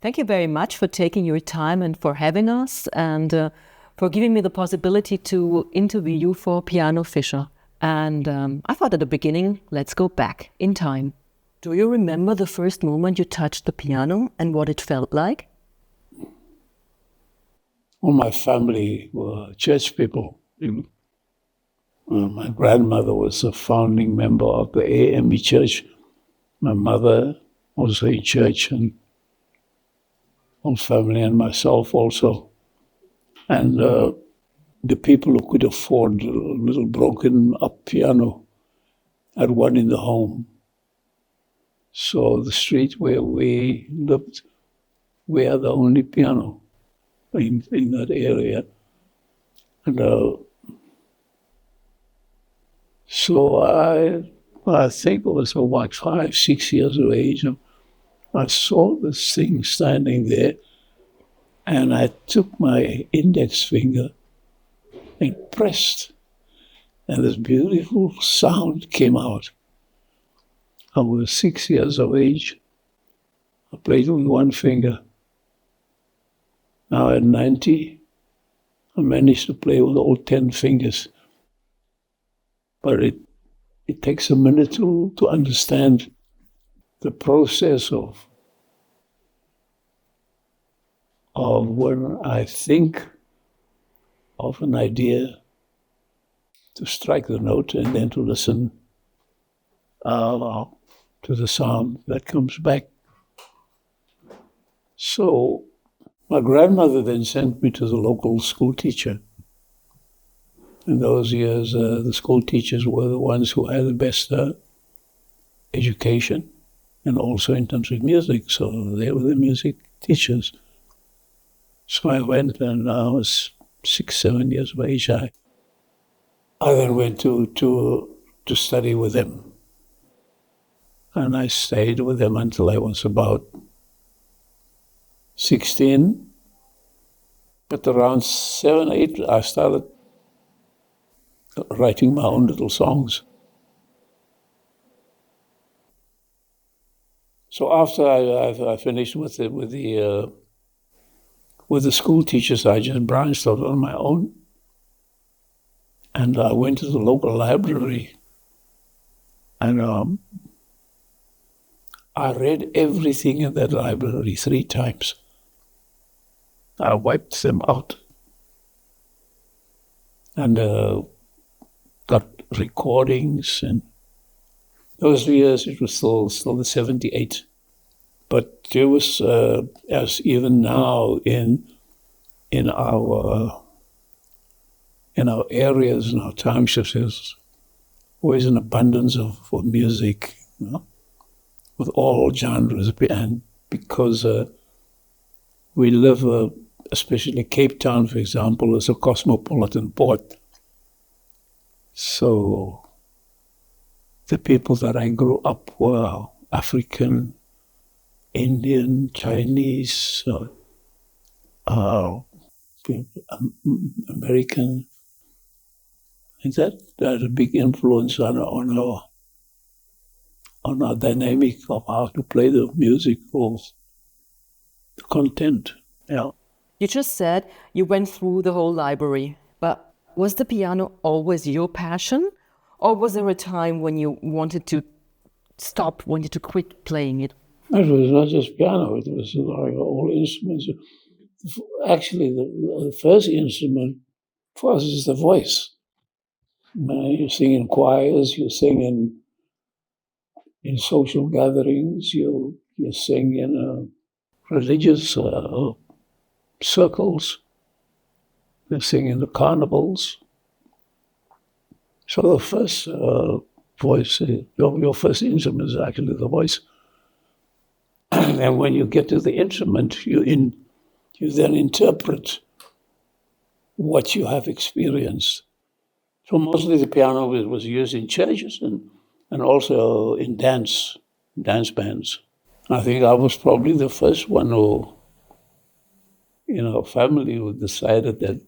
Thank you very much for taking your time and for having us and for giving me the possibility to interview you for PIANO-FISCHER. And I thought at the beginning, let's go back in time. Do you remember the first moment you touched the piano and what it felt like? All my family were church people. My grandmother was a founding member of the AME church. My mother also in church, and all family, and myself also. And the people who could afford a little broken up piano had one in the home. So the street where we lived, we had the only piano in that area. And so I think I was about 5, 6 years of age. And I saw this thing standing there, and I took my index finger and pressed, and this beautiful sound came out. I was 6 years of age. I played with one finger. Now at 90, I managed to play with all 10 fingers. But it takes a minute to understand the process of when I think of an idea, to strike the note and then to listen to the sound that comes back. So my grandmother then sent me to the local school teacher. In those years, the school teachers were the ones who had the best education, and also in terms of music, so they were the music teachers. So I went, and I was 6, 7 years of age. I then went to study with them. And I stayed with them until I was about 16. But around 7, 8, I started writing my own little songs. So after I finished with the school teachers, I just branched out on my own. And I went to the local library, and I read everything in that library 3 times. I wiped them out and got recordings. And those years, it was still the 78. But there was, as even now in our areas, in our townships, there's always an abundance for music, with all genres. And because we live, especially Cape Town, for example, is a cosmopolitan port. So the people that I grew up were African, Indian, Chinese, American. And that had a big influence on our dynamic of how to play the music or the content. Yeah. You just said you went through the whole library, but was the piano always your passion? Or was there a time when you wanted to quit playing it? It was not just piano, it was like all instruments. Actually, the first instrument for us is the voice. You sing in choirs, you sing in social gatherings, you sing in religious circles, you sing in the carnivals. So the first voice, your first instrument is actually the voice. And when you get to the instrument, you then interpret what you have experienced. So mostly the piano was used in churches and also in dance bands. I think I was probably the first one who, in our family, who decided that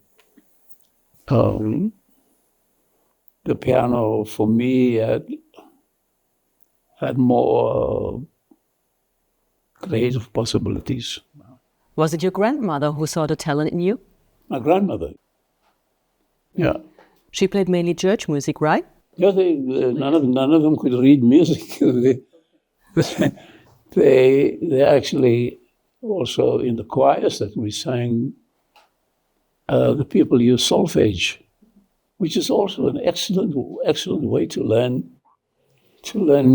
the piano for me had more creative possibilities. Was it your grandmother who saw the talent in you? My grandmother. Yeah. She played mainly church music, right? Yeah, none of them could read music. they actually also in the choirs that we sang, the people use solfege, which is also an excellent way to learn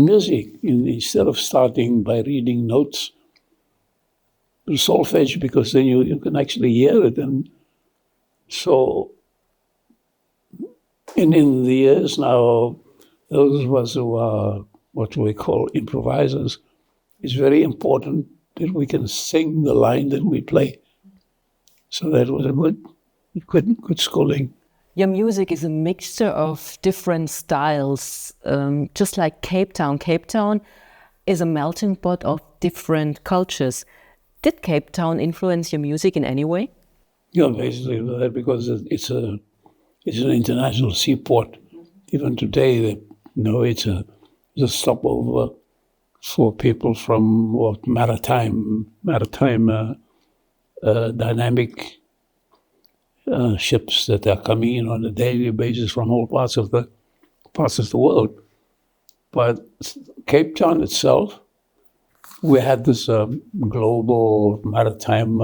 music. Instead of starting by reading notes, solfege, because then you can actually hear it. And so in the years now, those of us who are what we call improvisers, it's very important that we can sing the line that we play. So that was a good schooling. Your music is a mixture of different styles, just like Cape Town. Cape Town is a melting pot of different cultures. Did Cape Town influence your music in any way? Yeah, basically, because it's an international seaport. Even today, it's a stopover for people from maritime dynamic ships that are coming in on a daily basis from all parts of the world. But Cape Town itself, we had this global maritime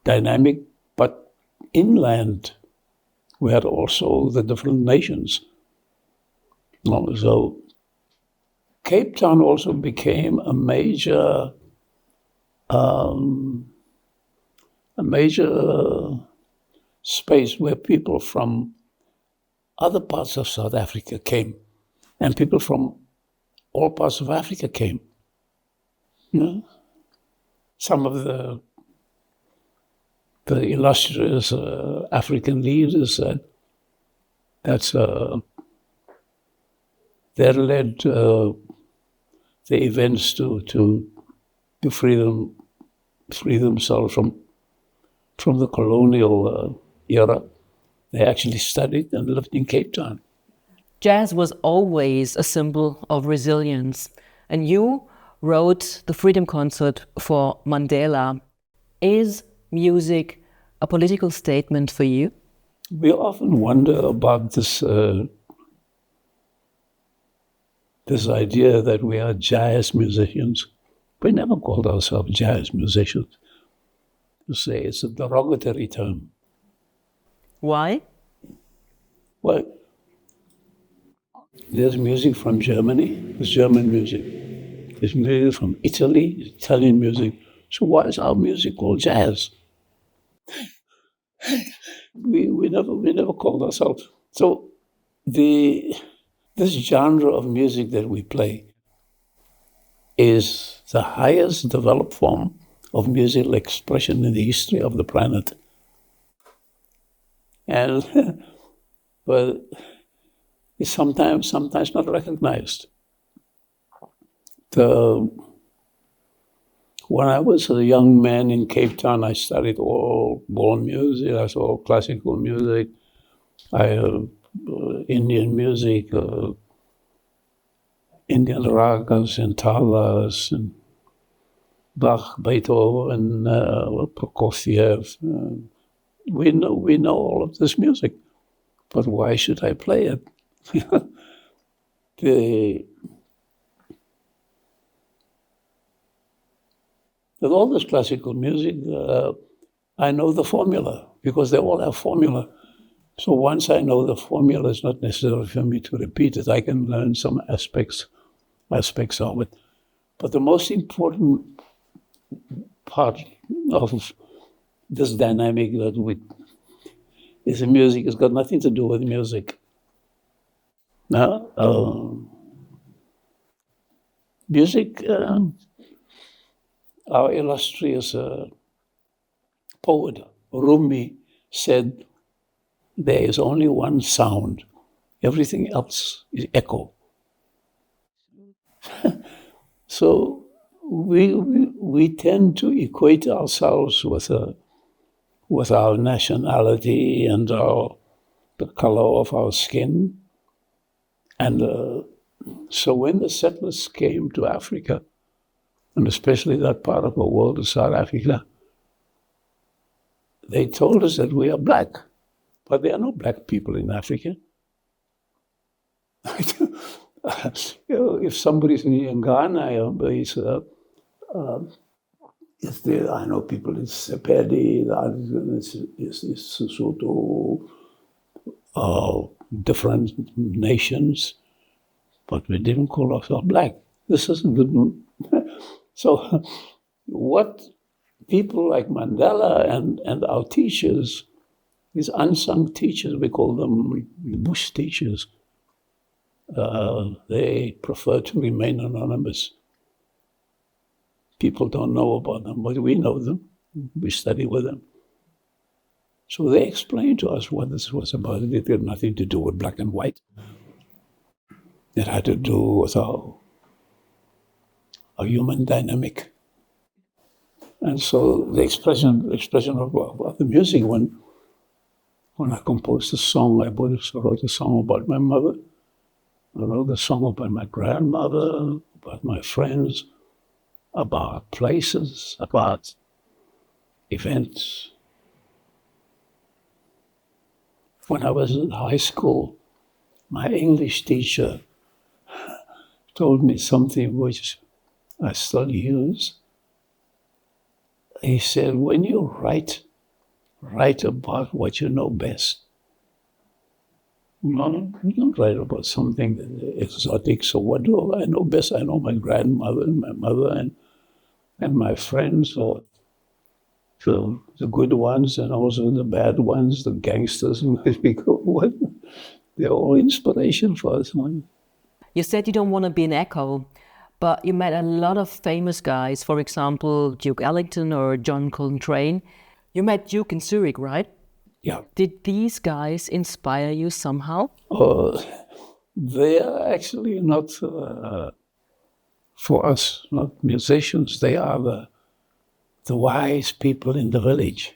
dynamic, but inland we had also the different nations. So Cape Town also became a major space where people from other parts of South Africa came, and people from all parts of Africa came. Some of the illustrious African leaders said that's that led the events to free themselves from the colonial era. They actually studied and lived in Cape Town. Jazz was always a symbol of resilience, and you wrote the Freedom Concert for Mandela. Is music a political statement for you? We often wonder about this idea that we are jazz musicians. We never called ourselves jazz musicians. To say it's a derogatory term. Why? Well, there's music from Germany, there's German music. There's music from Italy, Italian music. So why is our music called jazz? we never called ourselves. So this genre of music that we play is the highest developed form of musical expression in the history of the planet. And but it's sometimes not recognized. When I was a young man in Cape Town, I studied all world music, I saw classical music, Indian music, Indian ragas and talas, and Bach, Beethoven, Prokofiev. We know all of this music, but why should I play it? With all this classical music, I know the formula, because they all have formula. So once I know the formula, it's not necessary for me to repeat it. I can learn some aspects of it. But the most important part of this dynamic is the music. It's got nothing to do with music. Music, our illustrious poet Rumi said, there is only one sound. Everything else is echo. So we tend to equate ourselves with our nationality and the color of our skin. And so when the settlers came to Africa, and especially that part of the world of South Africa, they told us that we are black, but there are no black people in Africa. If somebody's in Ghana, I know people in Sepedi, it's Sesotho, different nations, but we didn't call ourselves black. This isn't good. So what people like Mandela and our teachers, these unsung teachers, we call them bush teachers, they prefer to remain anonymous. People don't know about them, but we know them. We study with them. So they explained to us what this was about. It had nothing to do with black and white. It had to do with our human dynamic. And so the expression of the music, when I composed a song, I wrote a song about my mother. I wrote a song about my grandmother, about my friends, about places, about events. When I was in high school, my English teacher told me something which I still use. He said, when you write about what you know best. No, you don't write about something exotic. So what do I know best? I know my grandmother and my mother and my friends, or the good ones and also the bad ones, the gangsters. They're all inspiration for us. Man. You said you don't want to be an echo, but you met a lot of famous guys, for example, Duke Ellington or John Coltrane. You met Duke in Zurich, right? Yeah. Did these guys inspire you somehow? They are actually not, for us, not musicians. They are the wise people in the village.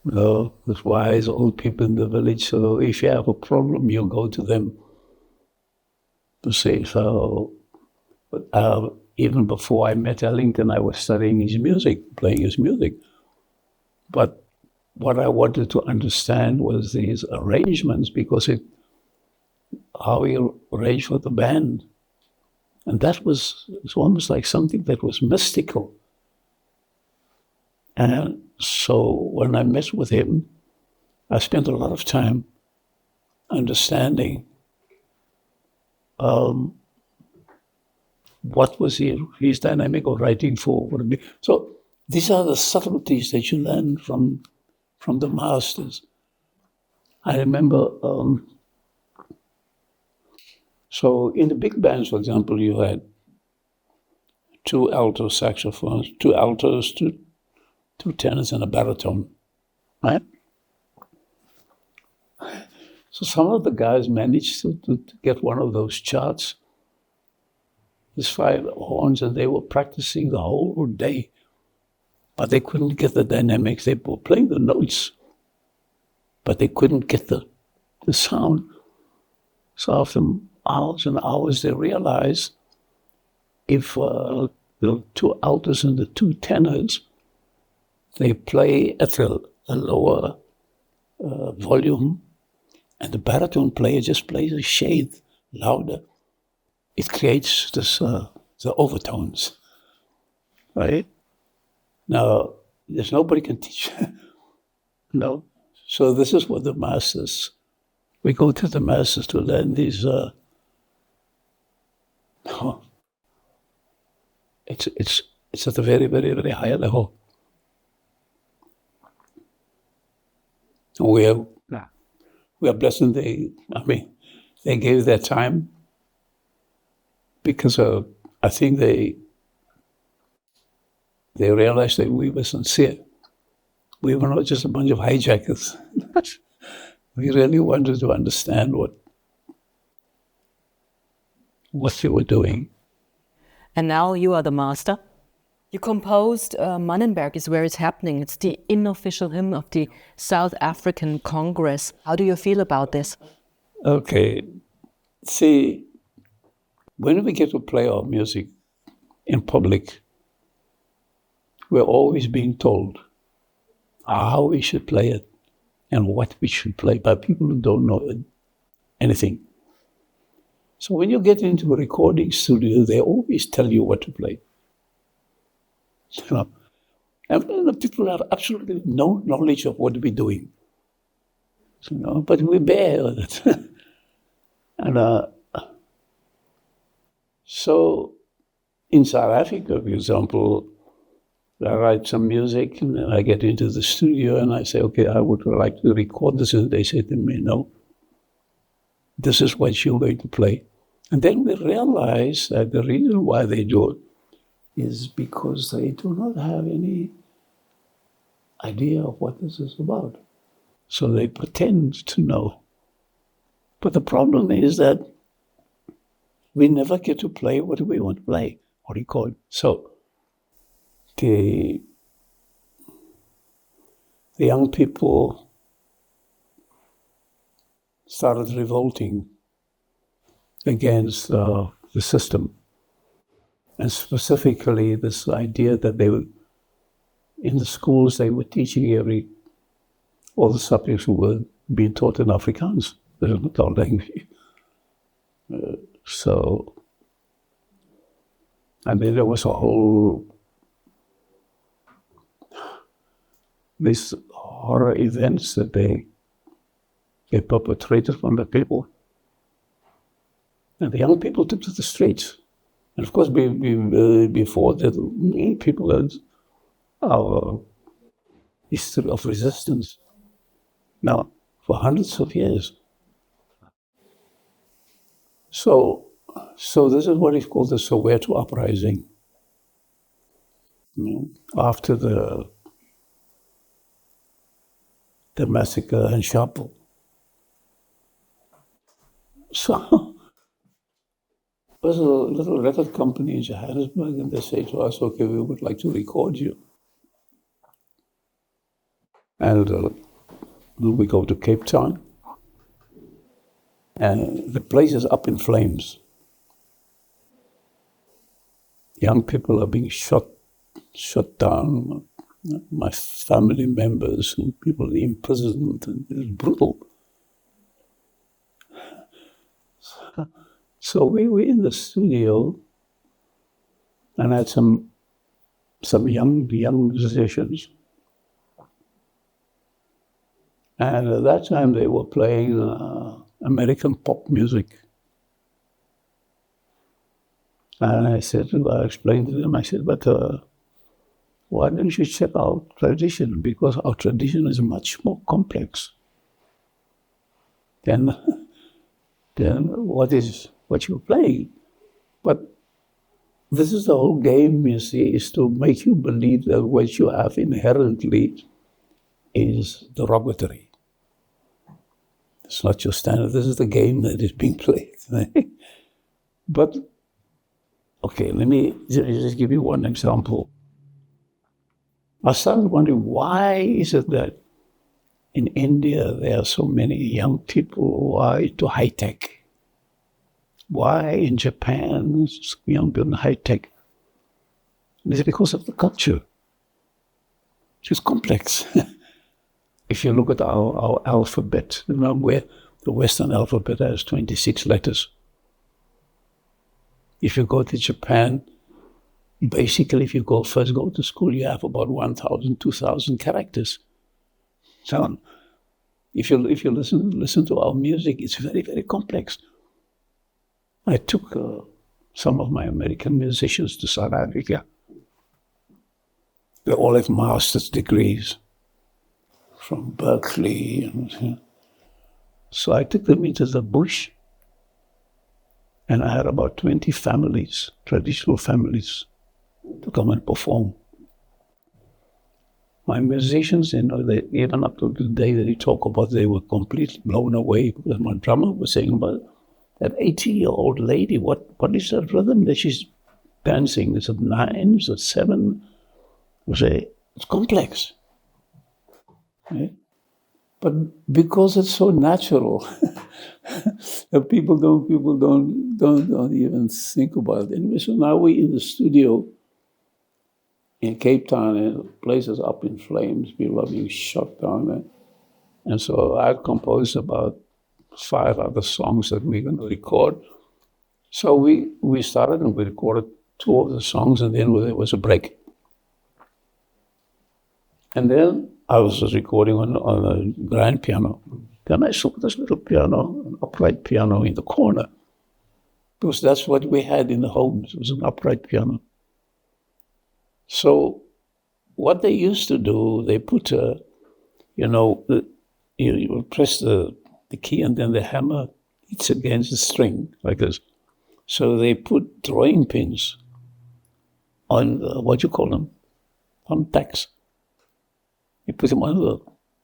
The wise old people in the village. So if you have a problem, you go to them to say so. But even before I met Ellington, I was studying his music, playing his music. But what I wanted to understand was these arrangements, because how he arranged for the band. And that was almost like something that was mystical. And so when I met with him, I spent a lot of time understanding what was his dynamic of writing for. So these are the subtleties that you learn from the masters. I remember, so in the big bands, for example, you had 2 alto saxophones, 2 altos, 2 tenors, and a baritone, right? So some of the guys managed to get one of those charts, these 5 horns, and they were practicing the whole day, but they couldn't get the dynamics. They were playing the notes, but they couldn't get the sound. So after hours and hours, they realized if the 2 altos and the 2 tenors, they play at a lower volume, and the baritone player just plays a shade louder. It creates this the overtones, right? Now, there's nobody can teach. No. So this is what the masters, we go to the masters to learn these, it's at a very, very, very high level. We are blessed, and they gave their time, because I think they realized that we were sincere. We were not just a bunch of hijackers. We really wanted to understand what they were doing. And now you are the master. You composed Manenburg is where it's happening. It's the unofficial hymn of the South African Congress. How do you feel about this? Okay. See, when we get to play our music in public, we're always being told, how we should play it and what we should play by people who don't know anything. So when you get into a recording studio, they always tell you what to play. You know, and the people have absolutely no knowledge of what we're doing. You know, but we bear it. And so in South Africa, for example, I write some music and then I get into the studio and I say, okay, I would like to record this. And they say to me, no, this is what you're going to play. And then we realize that the reason why they do it is because they do not have any idea of what this is about. So they pretend to know. But the problem is that we never get to play what we want to play or record. So the young people started revolting against the system. And specifically this idea that they were, in the schools, they were teaching all the subjects were being taught in Afrikaans. This is not our language. So, and then there was a whole, these horror events that they perpetrated on the people. And the young people took to the streets. And of course, before that, people had our history of resistance. Now, for hundreds of years. So this is what is called the Soweto uprising. You know, after the massacre in Sharpeville. So there's a little record company in Johannesburg, and they say to us, okay, we would like to record you. And we go to Cape Town, and the place is up in flames. Young people are being shot down, my family members, and people imprisoned, and it's brutal. So we were in the studio, and I had some young musicians. And at that time they were playing American pop music. And I explained to them, I said, but why don't you check out tradition? Because our tradition is much more complex than what you're playing. But this is the whole game, you see, is to make you believe that what you have inherently is derogatory. It's not your standard. This is the game that is being played. But, okay, let me just give you one example. I started wondering, why is it that in India there are so many young people who are into high-tech? Why in Japan, young people in high-tech? Is it because of the culture? It's complex. If you look at our alphabet, you know, where the Western alphabet has 26 letters. If you go to Japan, basically, if you first go to school, you have about 1,000, 2,000 characters. So, if you listen to our music, it's very, very complex. I took some of my American musicians to South Africa. They all have master's degrees from Berkeley. So I took them into the bush, and I had about 20 families, traditional families, to come and perform. My musicians, you know, they, even up to the day that you talk about, they were completely blown away, because my drummer was saying about that 80-year-old lady, what is that rhythm that she's dancing? Is it 9? Is it 7? I say, it's complex. Okay? But because it's so natural, people don't even think about it. Anyway, so now we're in the studio, in Cape Town, and the place is up in flames. People are being shot down there. And so I composed about 5 other songs that we're going to record. So we started and we recorded 2 of the songs, and then there was a break. And then I was recording on a grand piano. Then I saw this little piano, an upright piano in the corner, because that's what we had in the homes. It was an upright piano. So what they used to do, they put you press the key, and then the hammer hits against the string like this. So they put drawing pins on what you call them, on tacks. You put them on the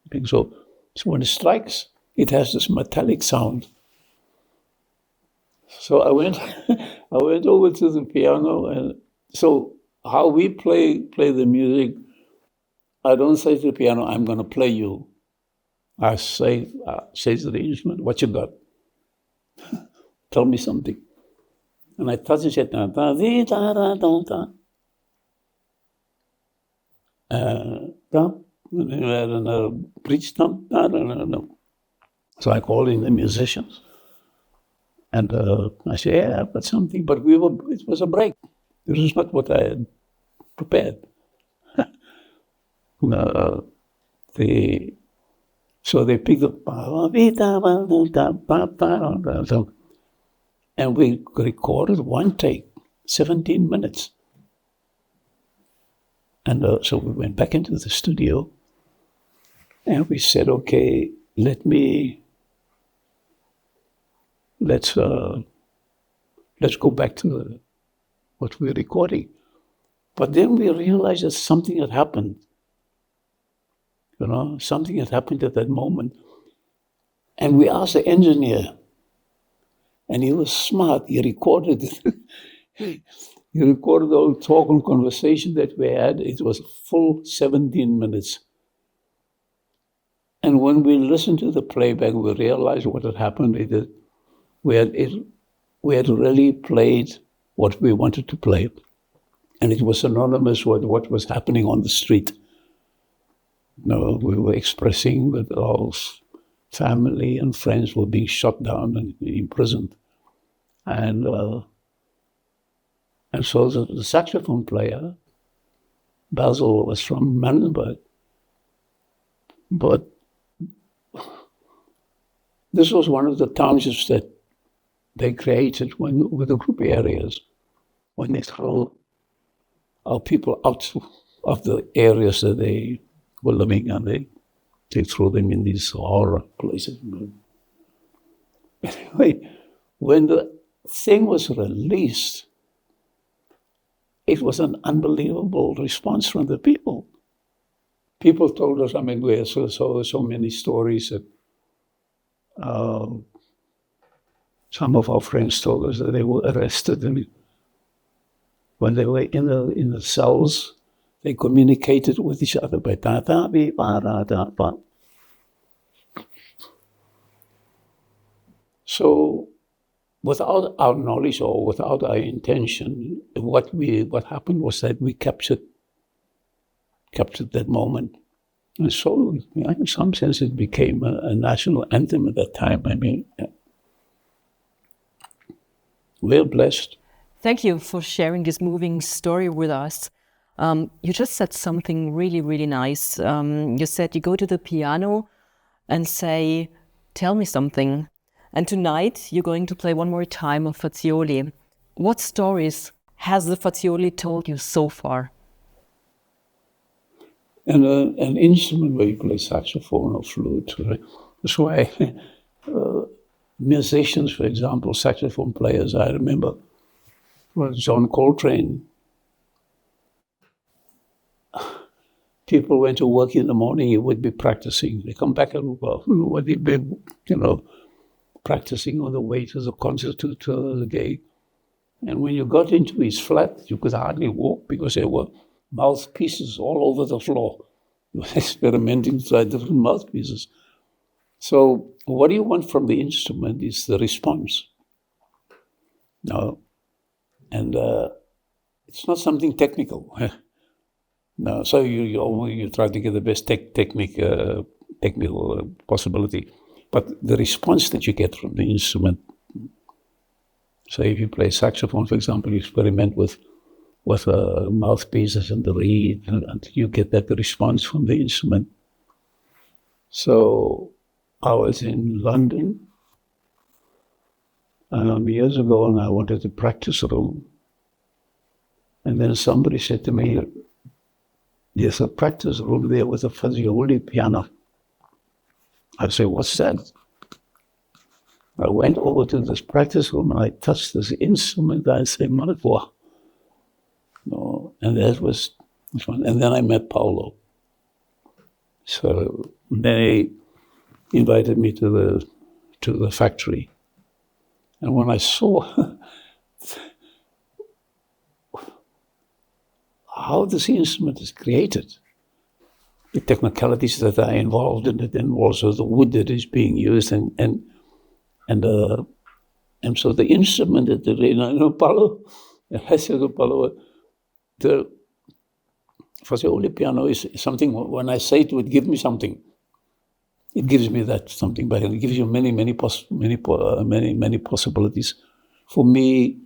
thing. So when it strikes, it has this metallic sound. So I went over to the piano, and so how we play the music, I don't say to the piano, I'm going to play you. I say to the instrument, what you got? Tell me something. And I touch it, said, da da da da da da. And a bridge thump, da da da da. So I called in the musicians, and I said, yeah, I've got something, but it was a break. This is not what I had prepared. So they picked up, and we recorded one take, 17 minutes. And so we went back into the studio, and we said, okay, let's go back to what we're recording. But then we realized that something had happened. Something had happened at that moment. And we asked the engineer, and he was smart. He recorded it. He recorded the whole talk and conversation that we had. It was a full 17 minutes. And when we listened to the playback, we realized what had happened. We had really played what we wanted to play. And it was synonymous with what was happening on the street. We were expressing that our family and friends were being shot down and imprisoned. And so the saxophone player, Basil, was from Manenburg. But this was one of the townships that they created with the group areas, when they throw our people out of the areas that they were living, and they throw them in these horror places. Anyway, when the thing was released, it was an unbelievable response from the people. People told us, we had so many stories that some of our friends told us that they were arrested, and when they were in the cells, they communicated with each other by da da bi ba da da ba. So, without our knowledge or without our intention, what happened was that we captured that moment, and so in some sense it became a national anthem at that time. We're blessed. Thank you for sharing this moving story with us. You just said something really, really nice. You said you go to the piano and say, tell me something. And tonight you're going to play one more time of Fazioli. What stories has the Fazioli told you so far? And an instrument where you play saxophone or flute. Right? That's why musicians, for example, saxophone players, I remember, John Coltrane. People went to work in the morning, he would be practicing. They come back and what he'd been, practicing on the way to the concert, to the gig. And when you got into his flat, you could hardly walk because there were mouthpieces all over the floor. He was experimenting to try different mouthpieces. So what you want from the instrument is the response. And it's not something technical. No, so you try to get the best technical possibility, but the response that you get from the instrument. So if you play saxophone, for example, you experiment with mouthpieces and the reed, and you get that response from the instrument. So I was in London years ago, and I wanted a practice room. And then somebody said to me, there's a practice room there with a fuzzy piano. I said, what's that? I went over to this practice room and I touched this instrument. I said, Manenburg. No, and that was fun. And then I met Paolo. So they invited me to the factory. And when I saw how this instrument is created, the technicalities that are involved in it, and also the wood that is being used, and so the instrument that Paolo, I said to Paolo, for the only piano is something. When I say it would give me something, it gives me that something, but it gives you many possibilities for me.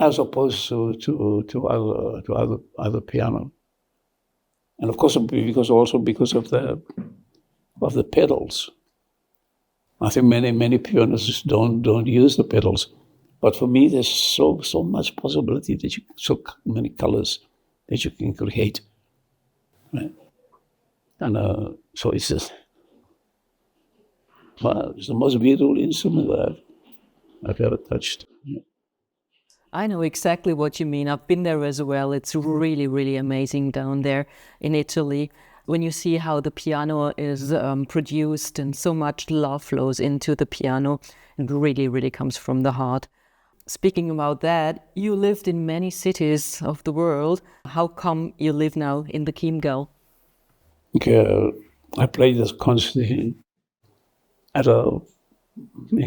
As opposed to other piano, and of course because of the pedals. I think many pianists don't use the pedals, but for me there's so much possibility that so many colors that you can create, right? And so it's just it's the most beautiful instrument that I've ever touched. Yeah. I know exactly what you mean. I've been there as well. It's really, really amazing down there in Italy when you see how the piano is produced and so much love flows into the piano. It really, really comes from the heart. Speaking about that, you lived in many cities of the world. How come you live now in the Chiemgau? Okay, I played this concert in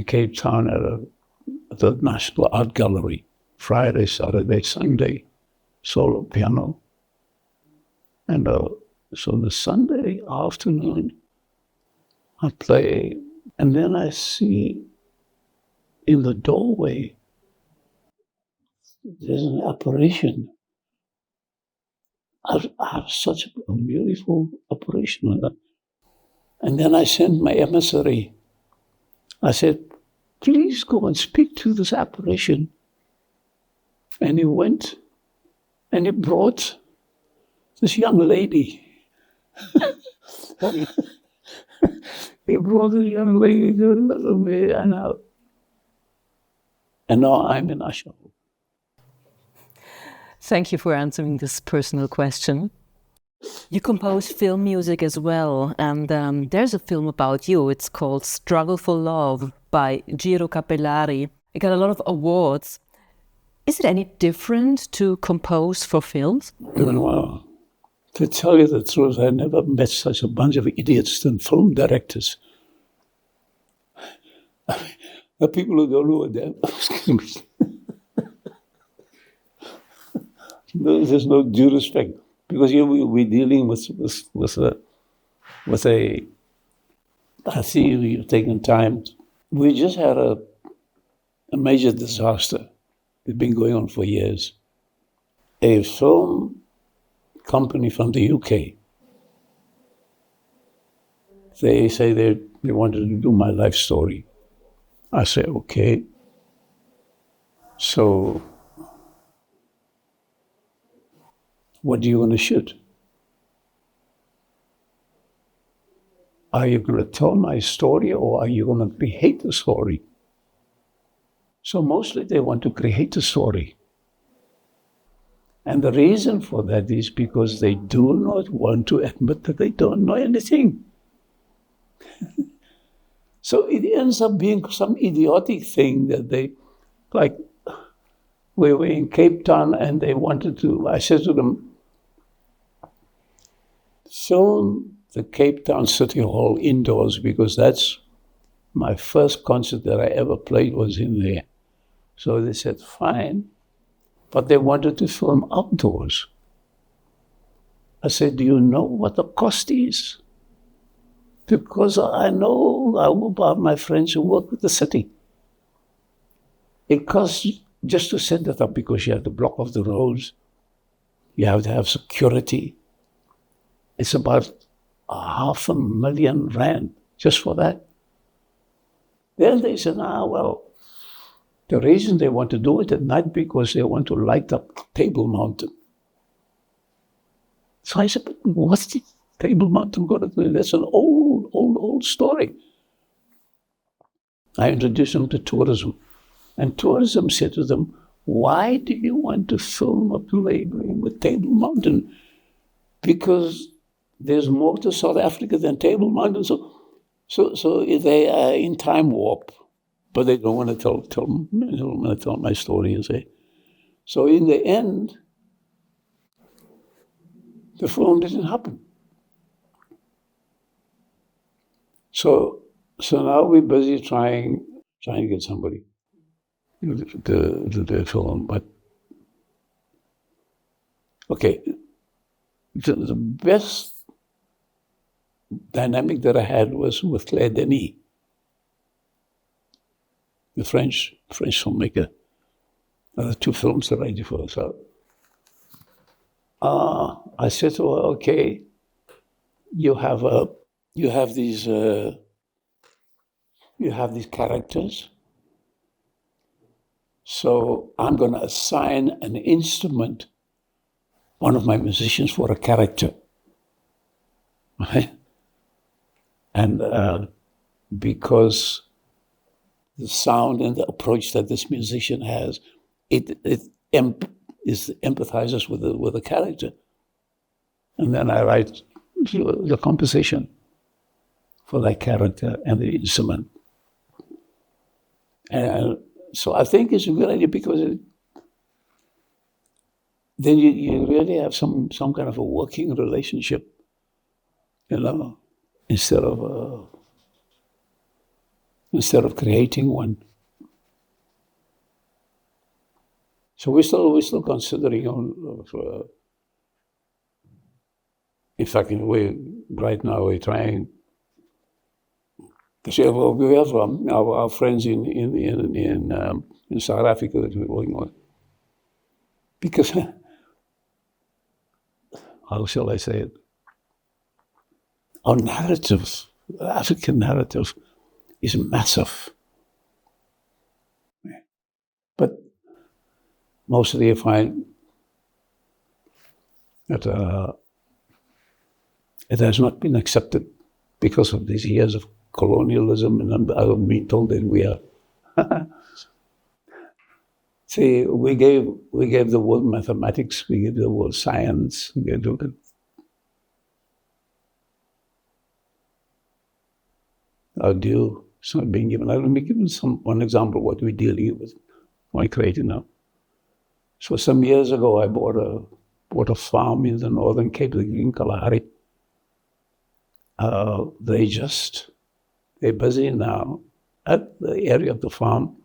Cape Town at the National Art Gallery. Friday, Saturday, Sunday, solo piano. And so the Sunday afternoon, I play, and then I see in the doorway, there's an apparition. I have such a beautiful apparition. And then I sent my emissary. I said, please go and speak to this apparition. And he went and he brought this young lady. He brought this young lady to me, and now I'm in Usher. Thank you for answering this personal question. You compose film music as well, and there's a film about you. It's called Struggle for Love by Giro Capellari. It got a lot of awards. Is it any different to compose for films? Well, to tell you the truth, I never met such a bunch of idiots than film directors. The people who don't know what they're... Excuse me. There's no due respect. Because we're dealing with a... I see you've taken time. We just had a major disaster. It's been going on for years. A film company from the UK, they say they wanted to do my life story. I say, okay. So, what are you going to shoot? Are you going to tell my story, or are you going to create the story? So mostly they want to create a story. And the reason for that is because they do not want to admit that they don't know anything. So it ends up being some idiotic thing that they, like, we were in Cape Town and they wanted to, I said to them, film the Cape Town City Hall indoors, because that's my first concert that I ever played was in there. So they said, fine. but they wanted to film outdoors. I said, do you know what the cost is? Because I know about my friends who work with the city. It costs just to set that up because you have to block off the roads. You have to have security. It's about R500,000 just for that. Then they said, well, the reason they want to do it at night because they want to light up Table Mountain. So I said, but what's the Table Mountain got to do? That's an old story. I introduced them to tourism. And tourism said to them, why do you want to film Abdullah Ibrahim with Table Mountain? Because there's more to South Africa than Table Mountain. So they are in time warp, but they don't want to tell my story and say. So in the end, the film didn't happen. So now we're busy trying to get somebody to do the film. But okay, the best dynamic that I had was with Legende, the French filmmaker. The two films that I did for us. I said to her, okay, you have these characters. So I'm going to assign an instrument, one of my musicians, for a character. Right? And because the sound and the approach that this musician has, it empathizes with the character. And then I write the composition for that character and the instrument. And so I think it's a good idea because then you really have some kind of a working relationship, instead of creating one. So we're still considering in fact, in a way, right now we're trying. Because we have our friends in South Africa that we're working on. Because how shall I say it? Our narrative, the African narrative, is massive. But mostly you find that it has not been accepted because of these years of colonialism, and I'm being told that we are. See, we gave the world mathematics, we gave the world science, we gave the our due. It's not being given. Let me give you one example of what we're dealing with, what I'm creating now. So some years ago, I bought a farm in the Northern Cape, in Kalahari. They're busy now at the area of the farm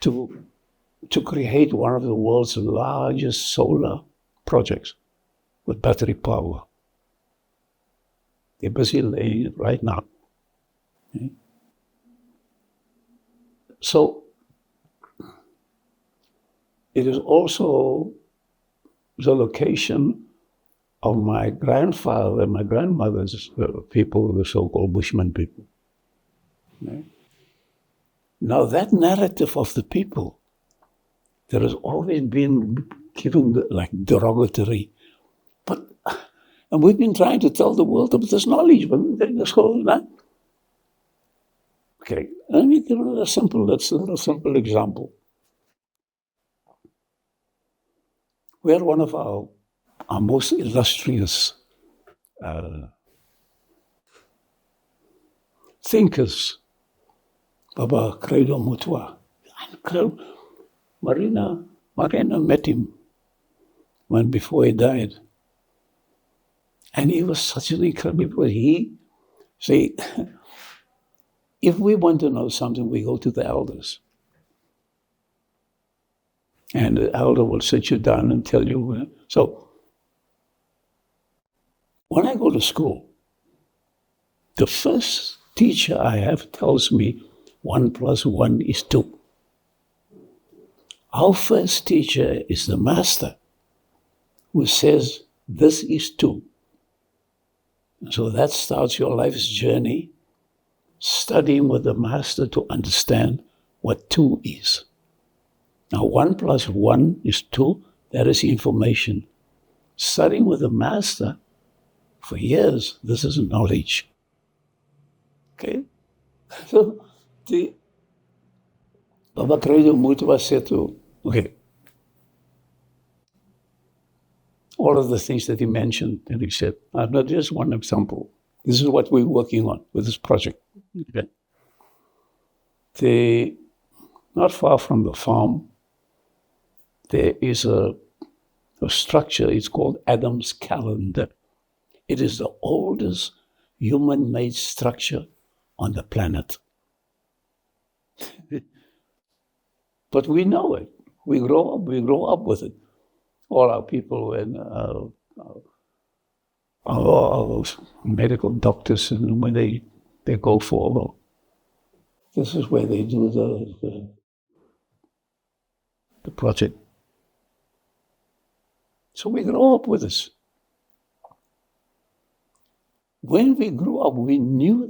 to create one of the world's largest solar projects with battery power. They're busy laying it right now. Okay. So it is also the location of my grandfather and my grandmother's people, the so-called Bushman people. Okay. Now that narrative of the people, there has always been given like derogatory, and we've been trying to tell the world of this knowledge, but this whole that. Okay, let me give you a simple example. We had one of our most illustrious thinkers, Baba Credo Mutua. Marina met him before he died. And he was such an incredible, if we want to know something, we go to the elders. And the elder will sit you down and tell you. So when I go to school, the first teacher I have tells me 1 + 1 is 2. Our first teacher is the master who says, this is 2. So that starts your life's journey, studying with the master to understand what 2 is. Now, 1 + 1 is 2. That is information. Studying with the master for years, this is knowledge. Okay? So, the Baba Credo Mutwa said to, okay, all of the things that he mentioned, and he said, not just one example. This is what we're working on with this project. Okay. Not far from the farm, there is a structure. It's called Adam's calendar. It is the oldest human-made structure on the planet. But we know it. We grow up with it. All our people and our medical doctors, and when they go for, well, this is where they do the project. So we grow up with this. When we grew up, we knew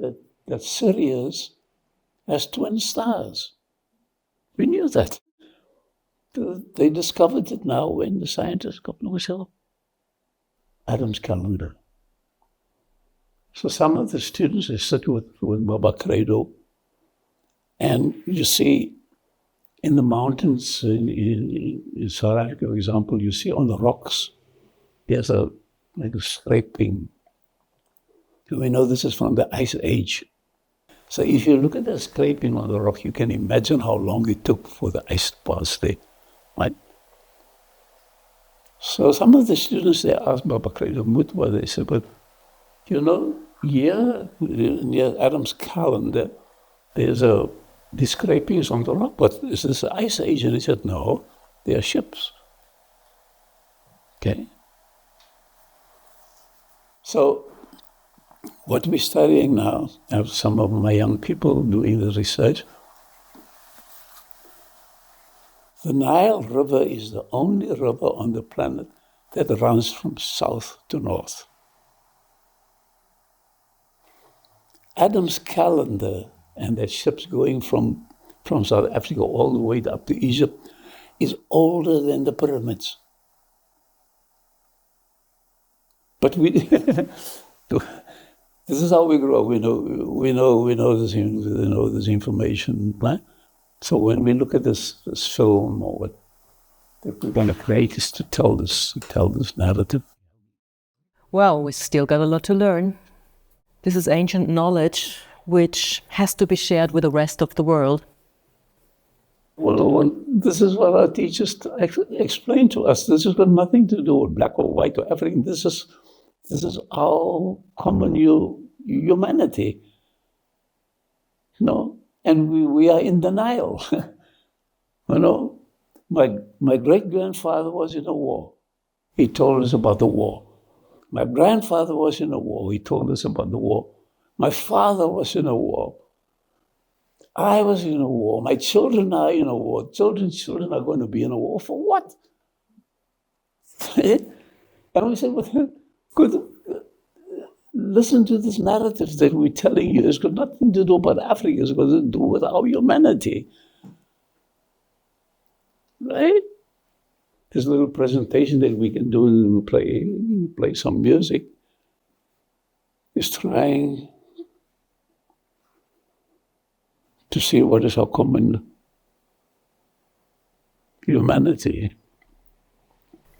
that Sirius has twin stars. We knew that. They discovered it now when the scientists got to Adam's calendar. So some of the students, they sit with Baba Credo, and you see in the mountains in South Africa, for example, you see on the rocks, there's like a scraping. We know this is from the Ice Age. So if you look at the scraping on the rock, you can imagine how long it took for the ice to pass there, right? So some of the students, they asked Baba Credo Mutwa, they said, but here near Adam's calendar, there's the scrapings on the rock, but is this the Ice Age? And he said, no, they are ships. Okay? So what we're studying now, I have some of my young people doing the research. The Nile River is the only river on the planet that runs from south to north. Adam's calendar and that ships going from South Africa all the way up to Egypt is older than the pyramids. But this is how we grow. We know this information, right? So when we look at this film or what we're going to create is to tell this narrative. Well, we still got a lot to learn. This is ancient knowledge which has to be shared with the rest of the world. Well, this is what our teachers explain to us. This has got nothing to do with black or white or African. This is our common humanity. And we are in denial. My great-grandfather was in a war. He told us about the war. My grandfather was in a war. He told us about the war. My father was in a war. I was in a war. My children are in a war. Children's children are going to be in a war. For what? And we said, well, good. Listen to this narrative that we're telling you. It's got nothing to do about Africa. It's got to do with our humanity. Right? This little presentation that we can do and play some music is trying to see what is our common humanity.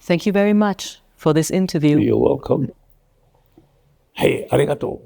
Thank you very much for this interview. You're welcome. Hey, arigato.